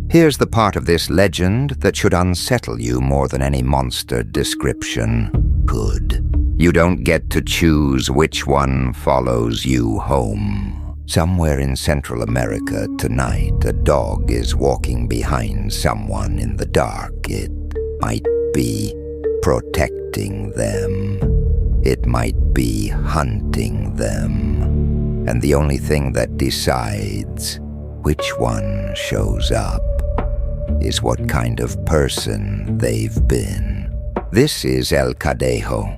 Here's the part of this legend that should unsettle you more than any monster description could. You don't get to choose which one follows you home. Somewhere in Central America tonight, a dog is walking behind someone in the dark. It might be protecting them. It might be hunting them. And the only thing that decides which one shows up is what kind of person they've been. This is El Cadejo,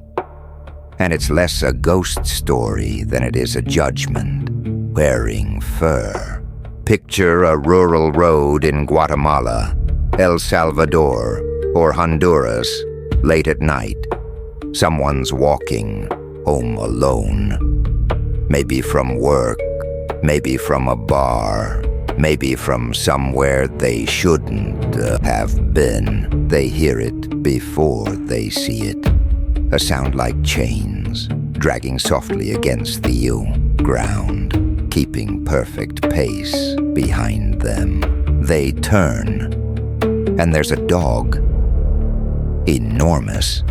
and it's less a ghost story than it is a judgment, wearing fur. Picture a rural road in Guatemala, El Salvador, or Honduras, late at night. Someone's walking home alone. Maybe from work, maybe from a bar, maybe from somewhere they shouldn't have been. They hear it before they see it. A sound like chains, dragging softly against the ground, keeping perfect pace behind them. They turn, and there's a dog. Enormous.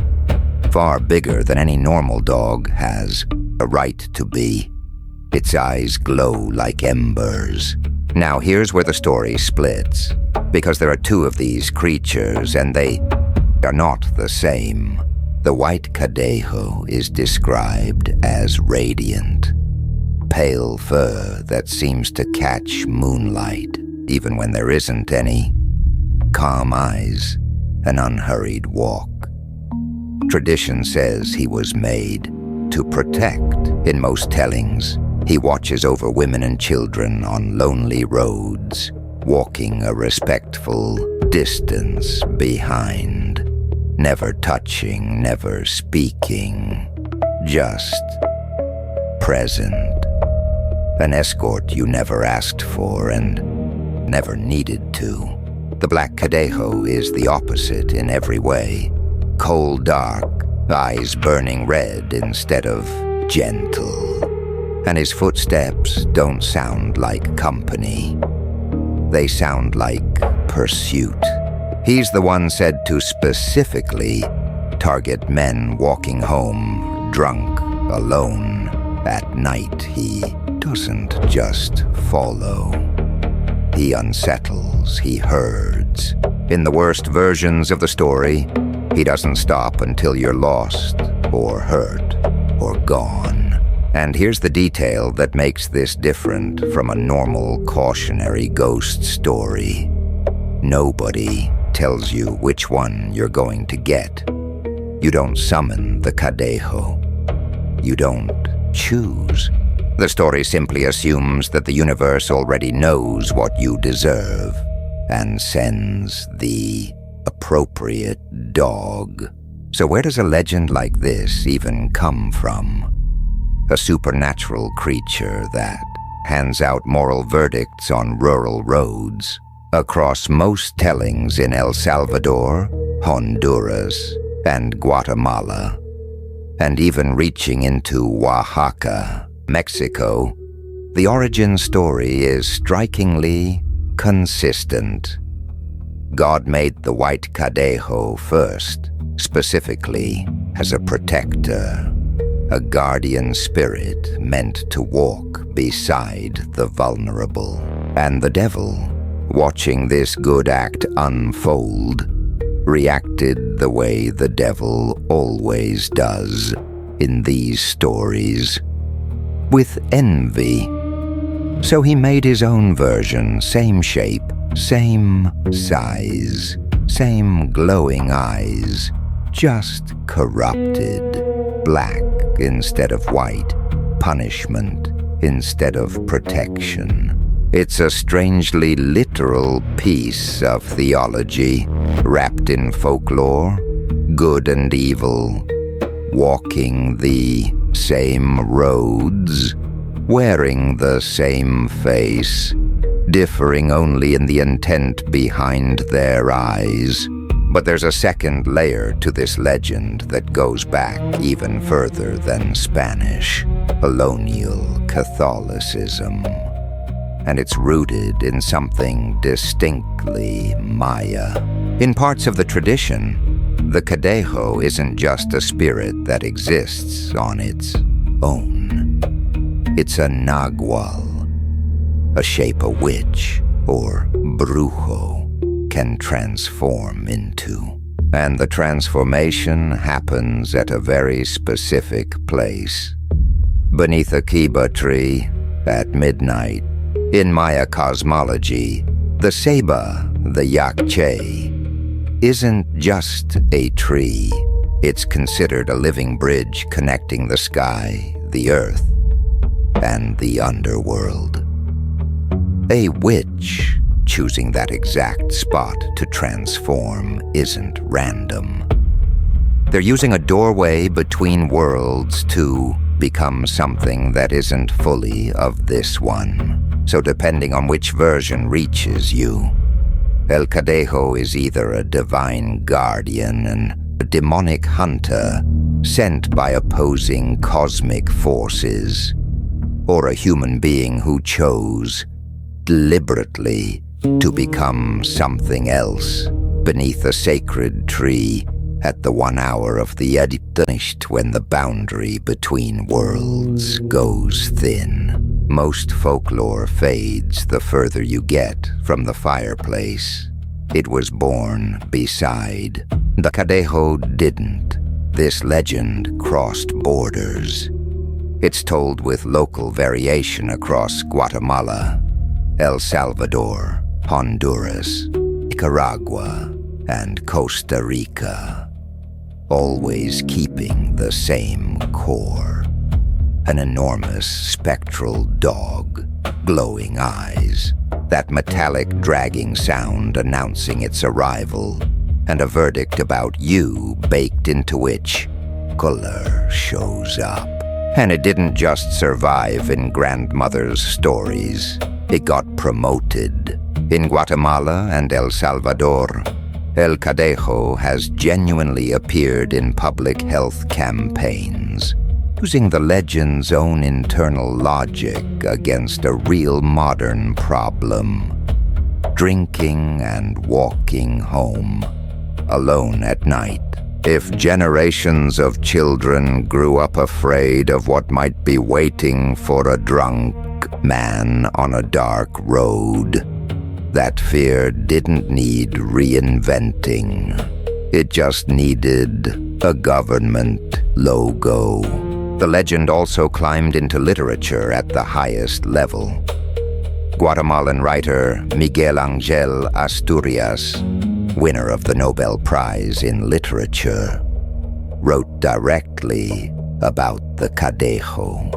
Far bigger than any normal dog has a right to be. Its eyes glow like embers. Now here's where the story splits, because there are two of these creatures, and they are not the same. The white Cadejo is described as radiant. Pale fur that seems to catch moonlight, even when there isn't any. Calm eyes, an unhurried walk. Tradition says he was made to protect. In most tellings, he watches over women and children on lonely roads, walking a respectful distance behind. Never touching, never speaking, just present. An escort you never asked for and never needed to. The black Cadejo is the opposite in every way. Cold dark, eyes burning red instead of gentle. And his footsteps don't sound like company. They sound like pursuit. He's the one said to specifically target men walking home, drunk, alone. At night, he doesn't just follow. He unsettles, he herds. In the worst versions of the story, he doesn't stop until you're lost, or hurt, or gone. And here's the detail that makes this different from a normal cautionary ghost story. Nobody tells you which one you're going to get. You don't summon the Cadejo. You don't choose. The story simply assumes that the universe already knows what you deserve and sends the appropriate dog. So where does a legend like this even come from? A supernatural creature that hands out moral verdicts on rural roads, across most tellings in El Salvador, Honduras, and Guatemala, and even reaching into Oaxaca, Mexico. The origin story is strikingly consistent. God made the white Cadejo first, specifically as a protector, a guardian spirit meant to walk beside the vulnerable. And the devil, watching this good act unfold, reacted the way the devil always does in these stories, with envy. So he made his own version, same shape, same size, same glowing eyes, just corrupted. Black instead of white, punishment instead of protection. It's a strangely literal piece of theology, wrapped in folklore, good and evil, walking the same roads, wearing the same face, differing only in the intent behind their eyes. But there's a second layer to this legend that goes back even further than Spanish, colonial Catholicism. and it's rooted in something distinctly Maya. In parts of the tradition, the Cadejo isn't just a spirit that exists on its own. It's a nagual, a shape a witch or brujo can transform into. And the transformation happens at a very specific place. Beneath a kiba tree at midnight. In Maya cosmology, the ceiba, the yakche, isn't just a tree. It's considered a living bridge connecting the sky, the earth, and the underworld. A witch choosing that exact spot to transform isn't random. They're using a doorway between worlds to become something that isn't fully of this one. So depending on which version reaches you, El Cadejo is either a divine guardian and a demonic hunter sent by opposing cosmic forces, or a human being who chose, deliberately, to become something else beneath a sacred tree at the 1 hour of the Ediptonicht when the boundary between worlds goes thin. Most folklore fades the further you get from the fireplace. It was born beside. The Cadejo didn't. This legend crossed borders. It's told with local variation across Guatemala, El Salvador, Honduras, Nicaragua, and Costa Rica, always keeping the same core. An enormous spectral dog, glowing eyes, that metallic dragging sound announcing its arrival, and a verdict about you baked into which color shows up. And it didn't just survive in grandmother's stories. It got promoted. In Guatemala and El Salvador, El Cadejo has genuinely appeared in public health campaigns, using the legend's own internal logic against a real modern problem: drinking and walking home, alone at night. If generations of children grew up afraid of what might be waiting for a drunk man on a dark road, that fear didn't need reinventing. It just needed a government logo. The legend also climbed into literature at the highest level. Guatemalan writer Miguel Ángel Asturias, winner of the Nobel Prize in Literature, wrote directly about the Cadejo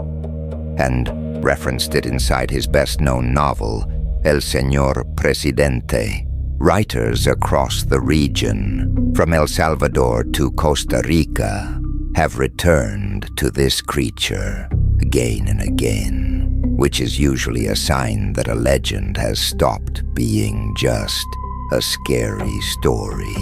and referenced it inside his best-known novel, El Señor Presidente. Writers across the region, from El Salvador to Costa Rica, have returned to this creature again and again, which is usually a sign that a legend has stopped being just a scary story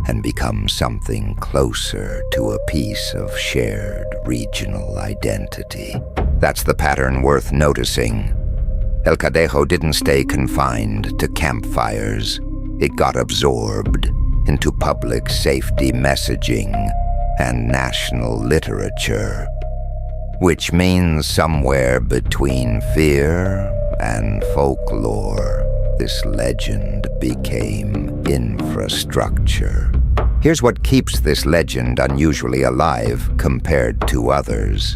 and become something closer to a piece of shared regional identity. That's the pattern worth noticing. El Cadejo didn't stay confined to campfires. It got absorbed into public safety messaging and national literature, which means somewhere between fear and folklore, this legend became infrastructure. Here's what keeps this legend unusually alive compared to others.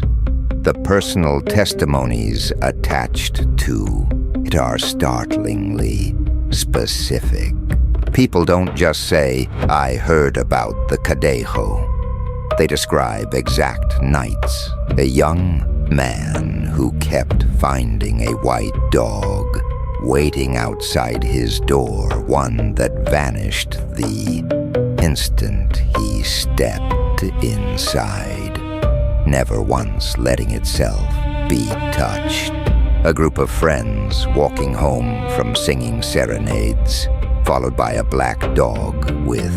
The personal testimonies attached to it are startlingly specific. People don't just say, "I heard about the Cadejo." They describe exact nights. A young man who kept finding a white dog waiting outside his door, one that vanished the instant he stepped inside, never once letting itself be touched. A group of friends walking home from singing serenades, followed by a black dog with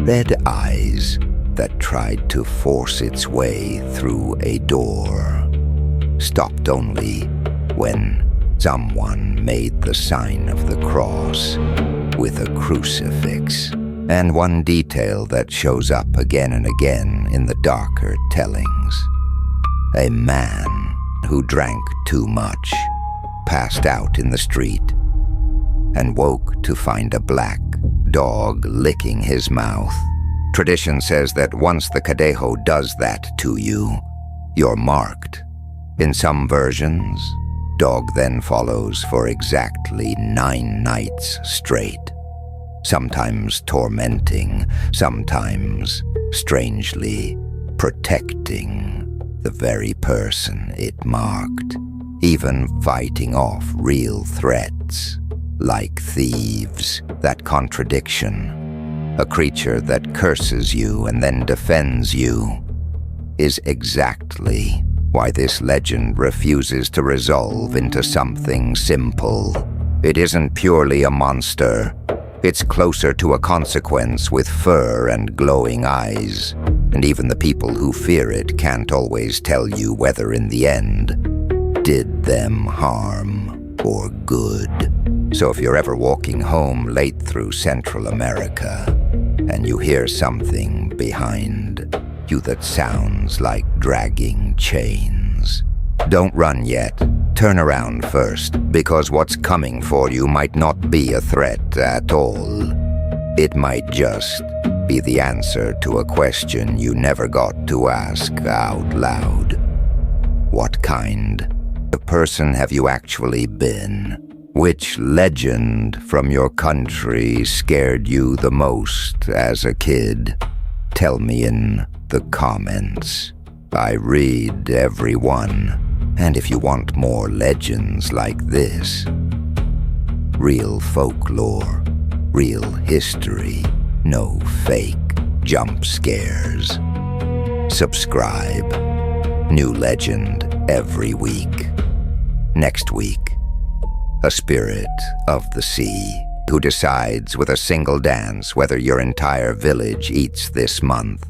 red eyes that tried to force its way through a door, stopped only when Someone made the sign of the cross with a crucifix. And one detail that shows up again and again in the darker tellings. A man who drank too much, passed out in the street, and woke to find a black dog licking his mouth. Tradition says that once the Cadejo does that to you, you're marked. In some versions, dog then follows for exactly 9 nights straight. Sometimes tormenting, sometimes strangely protecting the very person it marked, even fighting off real threats, like thieves. That contradiction, a creature that curses you and then defends you, is exactly why this legend refuses to resolve into something simple. It isn't purely a monster. It's closer to a consequence with fur and glowing eyes, and even the people who fear it can't always tell you whether in the end did them harm or good. So if you're ever walking home late through Central America and you hear something behind you that sounds like dragging chains, don't run yet. Turn around first, because what's coming for you might not be a threat at all. It might just be the answer to a question you never got to ask out loud. What kind of person have you actually been? Which legend from your country scared you the most as a kid? Tell me in the comments. I read every one. And if you want more legends like this, real folklore, real history, no fake jump scares, subscribe. New legend every week. Next week, a spirit of the sea who decides with a single dance whether your entire village eats this month.